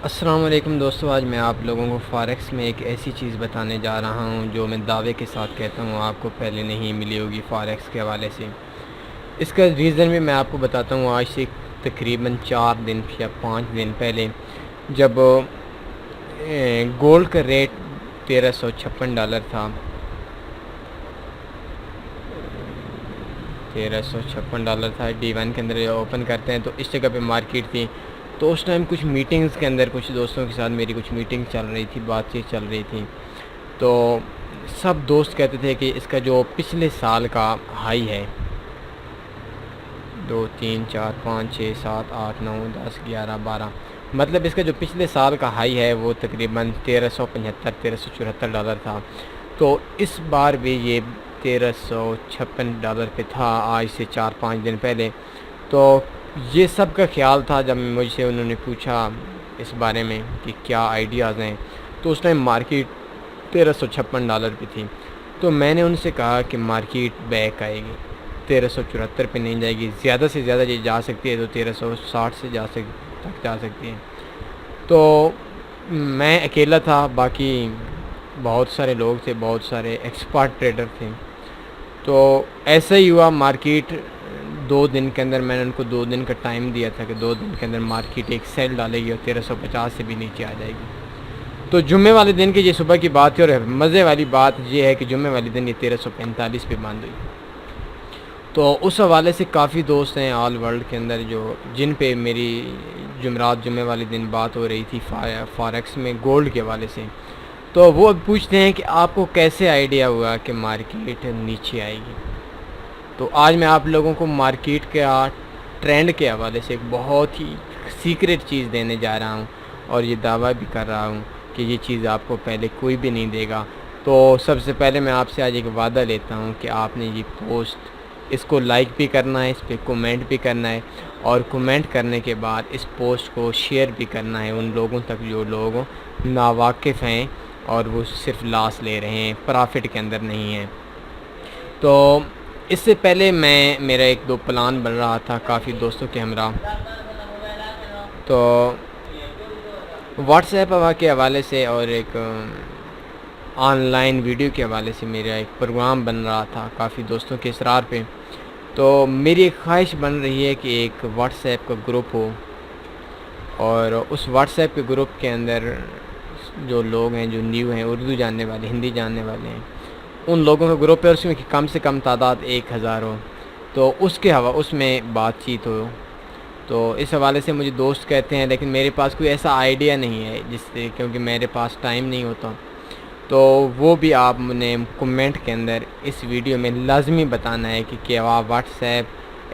السلام علیکم دوستو، آج میں آپ لوگوں کو فاریکس میں ایک ایسی چیز بتانے جا رہا ہوں جو میں دعوے کے ساتھ کہتا ہوں آپ کو پہلے نہیں ملی ہوگی فاریکس کے حوالے سے۔ اس کا ریزن بھی میں آپ کو بتاتا ہوں۔ آج سے تقریباً 4 دن یا 5 دن پہلے جب گولڈ کا ریٹ $1356 تھا، $1356 تھا D1 کے اندر اوپن کرتے ہیں تو اس جگہ پہ مارکیٹ تھی۔ تو اس ٹائم کچھ میٹنگز کے اندر کچھ دوستوں کے ساتھ میری کچھ میٹنگ چل رہی تھی، بات چیت چل رہی تھی، تو سب دوست کہتے تھے کہ اس کا جو پچھلے سال کا ہائی ہے 2 3 4 5 6 7 8 9 10 11 12، مطلب اس کا جو پچھلے سال کا ہائی ہے وہ تقریباً $1375 تھا۔ تو اس بار بھی یہ $1356 پہ تھا آج سے 4 5 دن پہلے۔ تو یہ سب کا خیال تھا جب مجھ سے انہوں نے پوچھا اس بارے میں کہ کیا آئیڈیاز ہیں، تو اس ٹائم مارکیٹ $1356 پہ تھی۔ تو میں نے ان سے کہا کہ مارکیٹ بیک آئے گی، 1374 پہ نہیں جائے گی، زیادہ سے زیادہ یہ جا سکتی ہے تو 1360 سے تک جا سکتی ہے۔ تو میں اکیلا تھا، باقی بہت سارے لوگ تھے، بہت سارے ایکسپرٹ ٹریڈر تھے۔ تو ایسا ہی ہوا، مارکیٹ 2 دن کے اندر میں نے ان کو 2 دن کا ٹائم دیا تھا کہ 2 دن کے اندر مارکیٹ ایک سیل ڈالے گی اور 1350 سے بھی نیچے آ جائے گی۔ تو جمعے والے دن کی یہ صبح کی بات ہے، اور مزے والی بات یہ ہے کہ جمعے والے دن یہ 1345 پہ بند ہوئی۔ تو اس حوالے سے کافی دوست ہیں آل ورلڈ کے اندر جن پہ میری جمعرات جمعے والے دن بات ہو رہی تھی فاریکس میں گولڈ کے حوالے سے۔ تو وہ اب پوچھتے ہیں کہ آپ کو کیسے آئیڈیا ہوا کہ مارکیٹ نیچے آئے گی۔ تو آج میں آپ لوگوں کو مارکیٹ کا ٹرینڈ کے حوالے سے ایک بہت ہی سیکریٹ چیز دینے جا رہا ہوں، اور یہ دعویٰ بھی کر رہا ہوں کہ یہ چیز آپ کو پہلے کوئی بھی نہیں دے گا۔ تو سب سے پہلے میں آپ سے آج ایک وعدہ لیتا ہوں کہ آپ نے یہ پوسٹ اس کو لائک بھی کرنا ہے، اس پہ کومنٹ بھی کرنا ہے، اور کومنٹ کرنے کے بعد اس پوسٹ کو شیئر بھی کرنا ہے ان لوگوں تک جو لوگ ناواقف ہیں اور وہ صرف لاس لے رہے ہیں، پرافٹ کے اندر نہیں ہیں۔ تو اس سے پہلے میرا 1 2 پلان بن رہا تھا کافی دوستوں کے ہمراہ۔ تو واٹس ایپ کے حوالے سے اور ایک آن لائن ویڈیو کے حوالے سے میرا ایک پروگرام بن رہا تھا کافی دوستوں کے اصرار پہ۔ تو میری ایک خواہش بن رہی ہے کہ ایک واٹس ایپ کا گروپ ہو، اور اس واٹس ایپ کے گروپ کے اندر جو لوگ ہیں جو نیو ہیں، اردو جاننے والے، ہندی جاننے والے ہیں، ان لوگوں کا گروپ ہے، اور اس میں کم سے کم تعداد 1000 ہو، تو اس میں بات چیت ہو۔ تو اس حوالے سے مجھے دوست کہتے ہیں لیکن میرے پاس کوئی ایسا آئیڈیا نہیں ہے جس سے، کیونکہ میرے پاس ٹائم نہیں ہوتا۔ تو وہ بھی آپ نے کمنٹ کے اندر اس ویڈیو میں لازمی بتانا ہے کہ کیا واٹس ایپ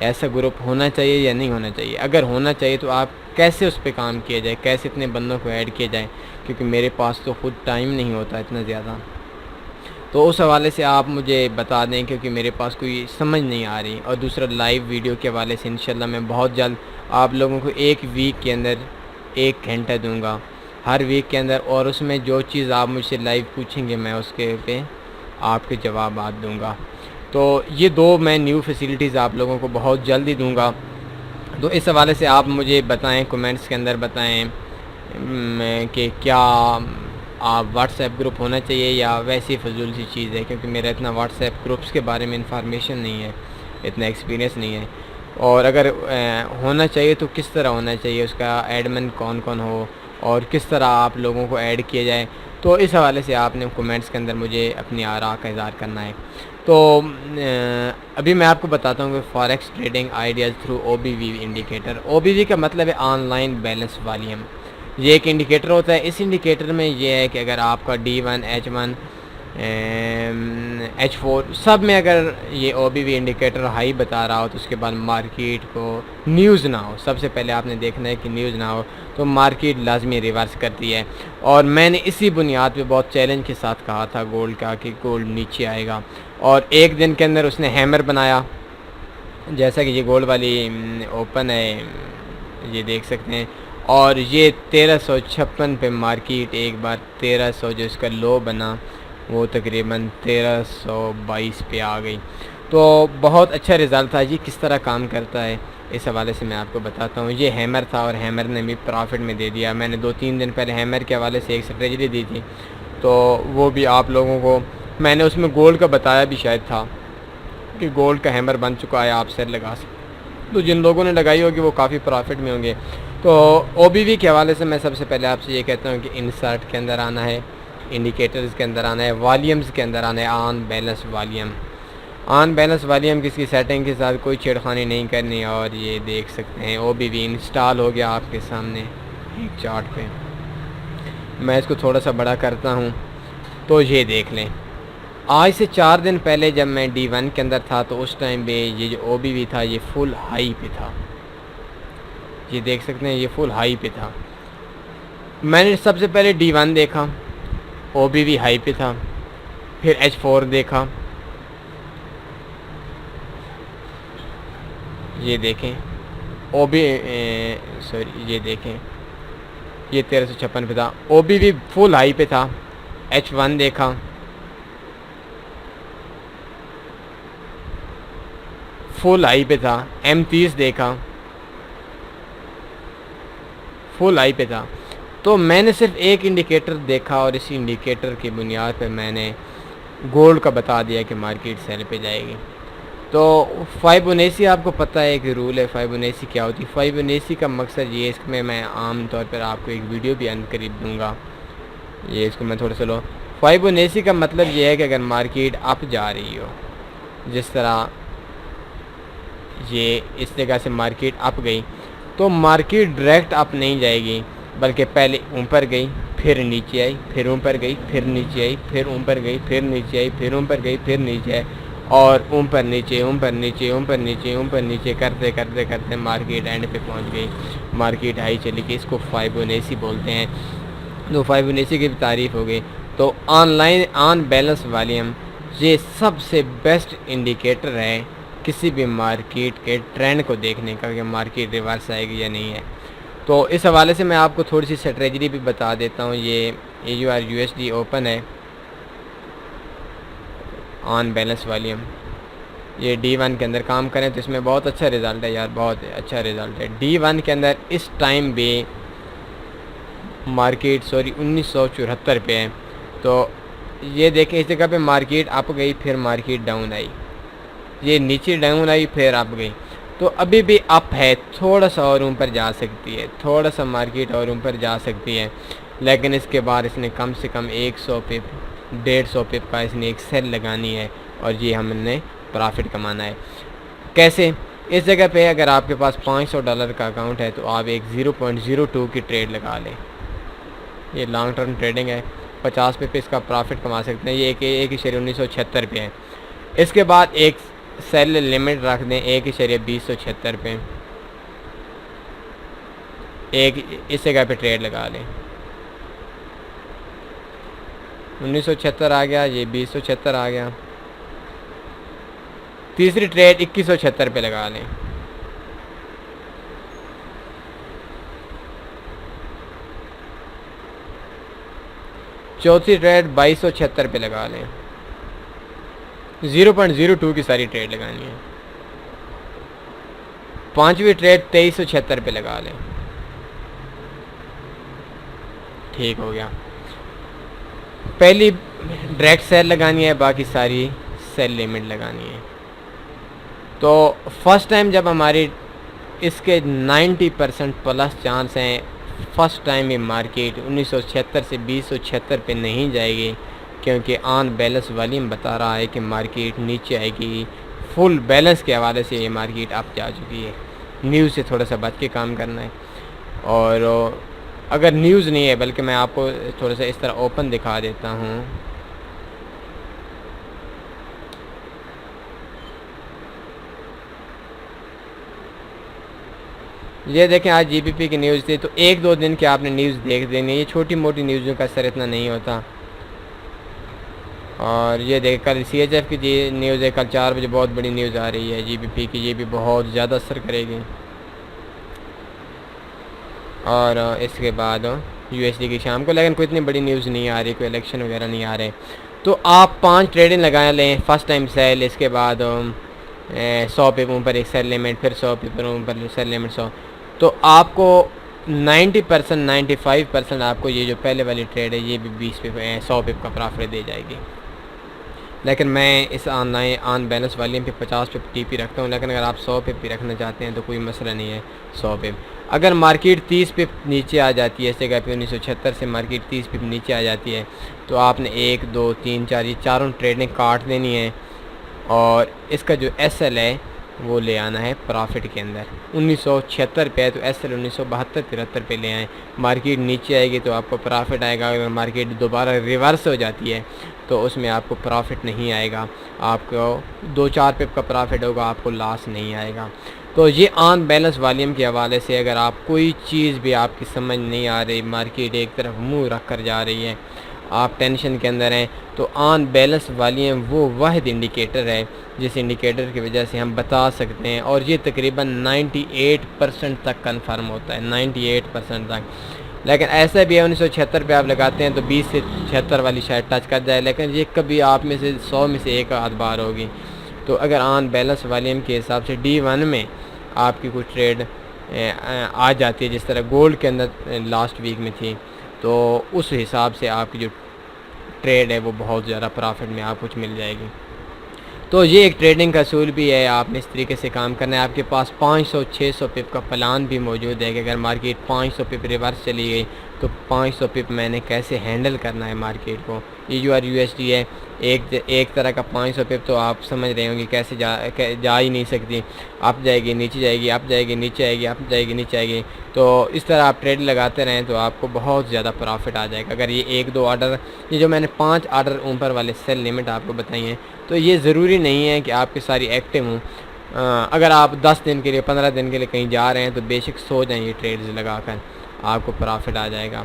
ایسا گروپ ہونا چاہیے یا نہیں ہونا چاہیے۔ اگر ہونا چاہیے تو آپ کیسے اس پہ کام کیا جائے، کیسے اتنے بندوں کو ایڈ کیا جائے، کیونکہ میرے پاس تو خود ٹائم نہیں ہوتا اتنا زیادہ۔ تو اس حوالے سے آپ مجھے بتا دیں، کیونکہ میرے پاس کوئی سمجھ نہیں آ رہی۔ اور دوسرا لائیو ویڈیو کے حوالے سے انشاءاللہ میں بہت جلد آپ لوگوں کو 1 ویک کے اندر 1 گھنٹہ دوں گا ہر ویک کے اندر، اور اس میں جو چیز آپ مجھ سے لائیو پوچھیں گے میں اس کے پہ آپ کے جوابات دوں گا۔ تو یہ 2 میں نیو فیسیلیٹیز آپ لوگوں کو بہت جلد ہی دوں گا۔ تو اس حوالے سے آپ مجھے بتائیں، کومنٹس کے اندر بتائیں کہ کیا آپ واٹس ایپ گروپ ہونا چاہیے یا ویسی فضول سی چیز ہے، کیونکہ میرا اتنا واٹس ایپ گروپس کے بارے میں انفارمیشن نہیں ہے، اتنا ایکسپیرینس نہیں ہے۔ اور اگر ہونا چاہیے تو کس طرح ہونا چاہیے، اس کا ایڈمن کون کون ہو، اور کس طرح آپ لوگوں کو ایڈ کیا جائے۔ تو اس حوالے سے آپ نے کومنٹس کے اندر مجھے اپنی آراء کا اظہار کرنا ہے۔ تو ابھی میں آپ کو بتاتا ہوں کہ forex trading ideas through OBV indicator. OBV کا مطلب ہے آن لائن بیلنس والیوم۔ یہ ایک انڈیکیٹر ہوتا ہے۔ اس انڈیکیٹر میں یہ ہے کہ اگر آپ کا D1 H1 H4 سب میں اگر یہ OBV انڈیکیٹر ہائی بتا رہا ہو تو اس کے بعد مارکیٹ کو نیوز نہ ہو، سب سے پہلے آپ نے دیکھنا ہے کہ نیوز نہ ہو تو مارکیٹ لازمی ریورس کرتی ہے۔ اور میں نے اسی بنیاد پہ بہت چیلنج کے ساتھ کہا تھا گولڈ کا کہ گولڈ نیچے آئے گا، اور 1 دن کے اندر اس نے ہیمر بنایا، جیسا کہ یہ گولڈ والی اوپن ہے، یہ دیکھ سکتے ہیں۔ اور یہ 1356 پہ مارکیٹ ایک بار 1300 جو اس کا لو بنا وہ تقریباً 1322 پہ آ گئی۔ تو بہت اچھا رزلٹ تھا۔ یہ کس طرح کام کرتا ہے، اس حوالے سے میں آپ کو بتاتا ہوں. یہ ہیمر تھا اور ہیمر نے بھی پرافٹ میں دے دیا. میں نے 2-3 دن پہلے ہیمر کے حوالے سے ایک اسٹریٹجی دی تھی, تو وہ بھی آپ لوگوں کو میں نے اس میں گولڈ کا بتایا بھی شاید تھا کہ گولڈ کا ہیمر بن چکا ہے, آپ سیل لگا سکتے. تو جن لوگوں نے لگائی ہوگی وہ کافی پرافٹ میں ہوں گے. تو او بی وی کے حوالے سے میں سب سے پہلے آپ سے یہ کہتا ہوں کہ انسرٹ کے اندر آنا ہے, انڈیکیٹرز کے اندر آنا ہے, والیومز کے اندر آنا ہے, on balance volume. On balance volume کس کی سیٹنگ کے ساتھ کوئی چھیڑخانی نہیں کرنی. اور یہ دیکھ سکتے ہیں او بی وی انسٹال ہو گیا آپ کے سامنے ایک چارٹ پہ. میں اس کو تھوڑا سا بڑا کرتا ہوں تو یہ دیکھ لیں. آج سے 4 دن پہلے جب میں D1 کے اندر تھا تو اس ٹائم پہ یہ جو او بی وی تھا یہ فل ہائی پہ تھا. یہ دیکھ سکتے ہیں یہ فل ہائی پہ تھا. میں نے سب سے پہلے D1 دیکھا, او بی وی ہائی پہ تھا. پھر H4 دیکھا, یہ دیکھیں او بی سوری یہ دیکھیں یہ 1356 پہ تھا. او بی وی فل ہائی پہ تھا. H1 دیکھا, فل ہائی پہ تھا. M30 دیکھا, فل ہائی پہ تھا. تو میں نے صرف ایک انڈیکیٹر دیکھا اور اسی انڈیکیٹر کی بنیاد پہ میں نے گولڈ کا بتا دیا کہ مارکیٹ سیل پہ جائے گی. تو فائبونیسی آپ کو پتہ ہے کہ رول ہے. فائبونیسی کیا ہوتی ہے؟ فائبونیسی کا مقصد یہ, اس میں عام طور پر آپ کو ایک ویڈیو بھی ان قریب دوں گا. یہ اس کو میں تھوڑا سا لو. فائبونیسی کا مطلب یہ ہے کہ اگر مارکیٹ اپ جا رہی ہو, جس طرح یہ اس جگہ سے مارکیٹ اپ گئی, تو مارکیٹ ڈائریکٹ اپ نہیں جائے گی بلکہ پہلے اوپر گئی, پھر نیچے آئی, پھر اوپر گئی, پھر نیچے آئی, پھر اوپر گئی, پھر نیچے آئی, پھر اوپر گئی, پھر نیچے آئی, اور اوپر نیچے اوپر نیچے اوپر نیچے اوپر نیچے کرتے کرتے کرتے مارکیٹ اینڈ پہ پہنچ گئی. مارکیٹ ہائی چلی گئی. اس کو فائبونیسی بولتے ہیں. تو فائبونیسی کی بھی تعریف ہو گئی. تو آن بیلنس والیوم یہ سب سے بیسٹ انڈیکیٹر ہے کسی بھی مارکیٹ کے ٹرینڈ کو دیکھنے کا کہ مارکیٹ ریورس آئے گی یا نہیں ہے. تو اس حوالے سے میں آپ کو تھوڑی سی اسٹریٹجی بھی بتا دیتا ہوں. یہ AURUSD اوپن ہے آن بیلنس والیوم. یہ D1 کے اندر کام کریں تو اس میں بہت اچھا رزلٹ ہے یار, بہت اچھا رزلٹ ہے. D1 کے اندر اس ٹائم بھی مارکیٹ 1974 پہ ہے. تو یہ دیکھیں اس جگہ پہ مارکیٹ اپ گئی, پھر مارکیٹ ڈاؤن آئی, یہ نیچے ڈاؤن آئی, پھر اپ گئی. تو ابھی بھی اپ ہے, تھوڑا سا اور اوپر جا سکتی ہے, تھوڑا سا مارکیٹ اور اوپر جا سکتی ہے. لیکن اس کے بعد اس نے کم سے کم 100 پپ 150 پپ کا اس نے ایک سیل لگانی ہے, اور یہ ہم نے پرافٹ کمانا ہے. کیسے؟ اس جگہ پہ اگر آپ کے پاس $500 کا اکاؤنٹ ہے تو آپ ایک 0.02 کی ٹریڈ لگا لیں. یہ لانگ ٹرم ٹریڈنگ ہے, 50 پہ اس کا پرافٹ کما سکتے ہیں. یہ 1.1976 پہ ہے. اس کے بعد ایک سیل لمٹ رکھ دیں 1.2076 پہ, ایک اس جگہ پہ ٹریڈ لگا لیں. 1976 آ گیا, یہ 2076 آ گیا. تیسری ٹریڈ 2176 پہ لگا لیں. چوتھی ٹریڈ 2276 پہ لگا لیں. 0.02 کی ساری ٹریڈ لگانی ہے. پانچویں ٹریڈ 2376 پہ لگا لیں. ٹھیک ہو گیا. پہلی ڈائریکٹ سیل لگانی ہے, باقی ساری سیل لیمٹ لگانی ہے. تو فرسٹ ٹائم جب ہماری اس کے 90% پلس چانس ہیں, فرسٹ ٹائم یہ مارکیٹ 1976 سے 2076 پہ نہیں جائے گی, کیونکہ آن بیلنس والیوم بتا رہا ہے کہ مارکیٹ نیچے آئے گی. فل بیلنس کے حوالے سے یہ مارکیٹ اپ جا چکی ہے. نیوز سے تھوڑا سا بچ کے کام کرنا ہے. اور اگر نیوز نہیں ہے, بلکہ میں آپ کو تھوڑا سا اس طرح اوپن دکھا دیتا ہوں. یہ دیکھیں آج GBP کی نیوز تھی, تو 1-2 دن کے آپ نے نیوز دیکھ دینی ہے. یہ چھوٹی موٹی نیوزوں کا اثر اتنا نہیں ہوتا. اور یہ دیکھ کل CHF کی نیوز ہے, کل 4 بجے بہت بڑی نیوز آ رہی ہے GBP کی, یہ بھی بہت زیادہ اثر کرے گی. اور اس کے بعد USD کی شام کو, لیکن کوئی اتنی بڑی نیوز نہیں آ رہی, کوئی الیکشن وغیرہ نہیں آ رہے. تو آپ 5 ٹریڈنگ لگا لیں. فرسٹ ٹائم سیل, اس کے بعد 100 پپ اوپر ایک سیل لیمٹ، پھر 100 پپ اوپر سیل لیمٹ 100، تو آپ کو 90% 95% آپ کو یہ جو پہلے والی ٹریڈ ہے یہ بھی 20 پپ 100 پپ کا پرافٹ دے جائے گی۔ لیکن میں اس آن بیلنس والیوم پہ 50 پپ ٹی پی رکھتا ہوں، لیکن اگر آپ 100 پپ بھی رکھنا چاہتے ہیں تو کوئی مسئلہ نہیں ہے 100 پپ۔ اگر مارکیٹ 30 پپ نیچے آ جاتی ہے، اس جگہ پہ 1976 سے مارکیٹ 30 پپ نیچے آ جاتی ہے، تو آپ نے 1 2 3 4 یہ چاروں ٹریڈیں کاٹ دینی ہے، اور اس کا جو ایس ایل ہے وہ لے آنا ہے پرافٹ کے اندر۔ 1976 پہ ہے تو ایس ایل 1972 73 پہ لے آئیں۔ مارکیٹ نیچے آئے گی تو آپ کو پرافٹ آئے گا، اگر مارکیٹ دوبارہ ریورس ہو جاتی ہے تو اس میں آپ کو پرافٹ نہیں آئے گا، آپ کو 2-4 پپ کا پرافٹ ہوگا، آپ کو لاس نہیں آئے گا۔ تو یہ آن بیلنس والیوم کے حوالے سے اگر آپ کوئی چیز بھی آپ کی سمجھ نہیں آ رہی، مارکیٹ ایک طرف منہ رکھ کر جا رہی ہے، آپ ٹینشن کے اندر ہیں، تو آن بیلنس والیوم وہ واحد انڈیکیٹر ہے جس انڈیکیٹر کی وجہ سے ہم بتا سکتے ہیں، اور یہ تقریباً 98% تک کنفرم ہوتا ہے، 98% تک۔ لیکن ایسا بھی ہے 1976 پہ آپ لگاتے ہیں تو 20 سے 76 والی شاید ٹچ کر جائے، لیکن یہ کبھی آپ میں سے 100 میں سے ایک آدھ بار ہوگی۔ تو اگر آن بیلنس والیوم کے حساب سے D1 میں آپ کی کوئی ٹریڈ آ جاتی ہے، جس طرح گولڈ کے اندر لاسٹ ویک میں تھی، تو اس حساب سے آپ کی جو ٹریڈ ہے وہ بہت زیادہ پرافٹ میں آپ کچھ مل جائے گی۔ تو یہ ایک ٹریڈنگ کا اصول بھی ہے، آپ نے اس طریقے سے کام کرنا ہے۔ آپ کے پاس 500-600 پپ کا پلان بھی موجود ہے کہ اگر مارکیٹ 500 پپ ریورس چلی گئی تو 500 پپ میں نے کیسے ہینڈل کرنا ہے مارکیٹ کو۔ EURUSD ہے ایک طرح کا 500 پپ، تو آپ سمجھ رہے ہوں گے کیسے جا ہی نہیں سکتی، اپ جائے گی نیچے جائے گی، اپ جائے گی نیچے آئے گی، اپ جائے گی نیچے آئے گی۔ تو اس طرح آپ ٹریڈ لگاتے رہیں تو آپ کو بہت زیادہ پرافٹ آ جائے گا۔ اگر یہ 1-2 آرڈر، یہ جو میں نے 5 آرڈر اوپر والے سیل لیمٹ آپ کو بتائی ہیں، تو یہ ضروری نہیں ہے کہ آپ کی ساری ایکٹیو ہوں۔ اگر آپ 10 دن کے لیے 15 دن کے لیے کہیں جا رہے ہیں تو بے شک سو جائیں یہ ٹریڈز لگا کر، آپ کو پرافٹ آ جائے گا۔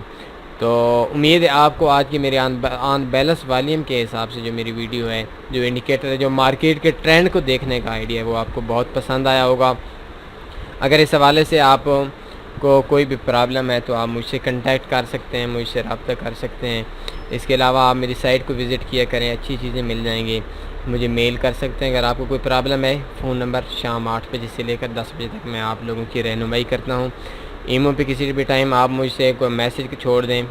تو امید ہے آپ کو آج کی میری آن بیلنس والیوم کے حساب سے جو میری ویڈیو ہے، جو انڈیکیٹر ہے، جو مارکیٹ کے ٹرینڈ کو دیکھنے کا آئیڈیا ہے، وہ آپ کو بہت پسند آیا ہوگا۔ اگر اس حوالے سے آپ کو کوئی بھی پرابلم ہے تو آپ مجھ سے کنٹیکٹ کر سکتے ہیں، مجھ سے رابطہ کر سکتے ہیں۔ اس کے علاوہ آپ میری سائٹ کو وزٹ کیا کریں، اچھی چیزیں مل جائیں گی۔ مجھے میل کر سکتے ہیں اگر آپ کو کوئی پرابلم ہے۔ فون نمبر شام 8 بجے سے لے کر 10 بجے تک میں آپ لوگوں کی رہنمائی کرتا ہوں۔ ایمو پہ کسی بھی ٹائم آپ مجھ سے کوئی میسج چھوڑ دیں،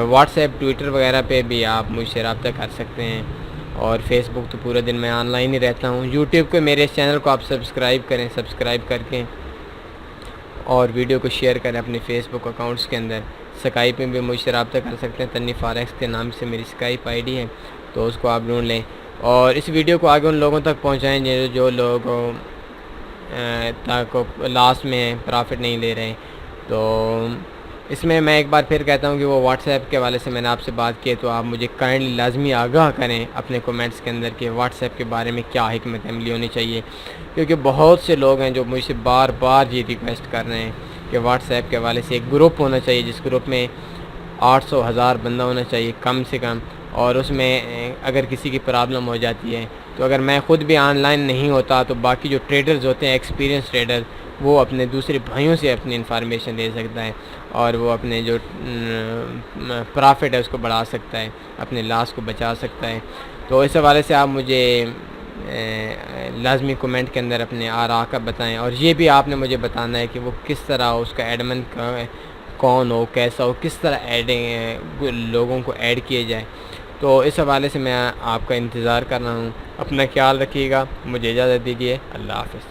واٹس ایپ ٹویٹر وغیرہ پہ بھی آپ مجھ سے رابطہ کر سکتے ہیں، اور فیس بک تو پورے دن میں آن لائن ہی رہتا ہوں۔ یوٹیوب کے میرے اس چینل کو آپ سبسکرائب کریں، سبسکرائب کر کے اور ویڈیو کو شیئر کریں اپنے فیس بک اکاؤنٹس کے اندر۔ سکائپ میں بھی مجھ سے رابطہ کر سکتے ہیں، تنی فارکس کے نام سے میری سکائپ آئی ڈی ہے، تو اس کو آپ ڈھونڈ لیں، اور اس ویڈیو کو آگے ان لوگوں تک پہنچائیں جو لوگ تک لاسٹ میں پرافٹ نہیں لے رہے۔ تو اس میں ایک بار پھر کہتا ہوں کہ وہ واٹس ایپ کے حوالے سے میں نے آپ سے بات کی، تو آپ مجھے کائنڈلی لازمی آگاہ کریں اپنے کومنٹس کے اندر کہ واٹس ایپ کے بارے میں کیا حکمت عملی ہونی چاہیے، کیونکہ بہت سے لوگ ہیں جو مجھ سے بار بار یہ ریکویسٹ کر رہے ہیں کہ واٹس ایپ کے حوالے سے ایک گروپ ہونا چاہیے، جس گروپ میں 800-1000 بندہ ہونا چاہیے کم سے کم، اور اس میں اگر کسی کی پرابلم ہو جاتی ہے تو اگر میں خود بھی آن لائن نہیں ہوتا تو باقی جو ٹریڈرز ہوتے ہیں، ایکسپیرینس ٹریڈر، وہ اپنے دوسرے بھائیوں سے اپنی انفارمیشن لے سکتا ہے، اور وہ اپنے جو پرافٹ ہے اس کو بڑھا سکتا ہے، اپنے لاس کو بچا سکتا ہے۔ تو اس حوالے سے آپ مجھے لازمی کومنٹ کے اندر اپنے آراء کا بتائیں، اور یہ بھی آپ نے مجھے بتانا ہے کہ وہ کس طرح اس کا ایڈمن کون ہو، کیسا ہو، کس طرح لوگوں کو ایڈ کیے جائے۔ تو اس حوالے سے میں آپ کا انتظار کر رہا ہوں۔ اپنا خیال رکھیے گا، مجھے اجازت دیجیے، اللہ حافظ۔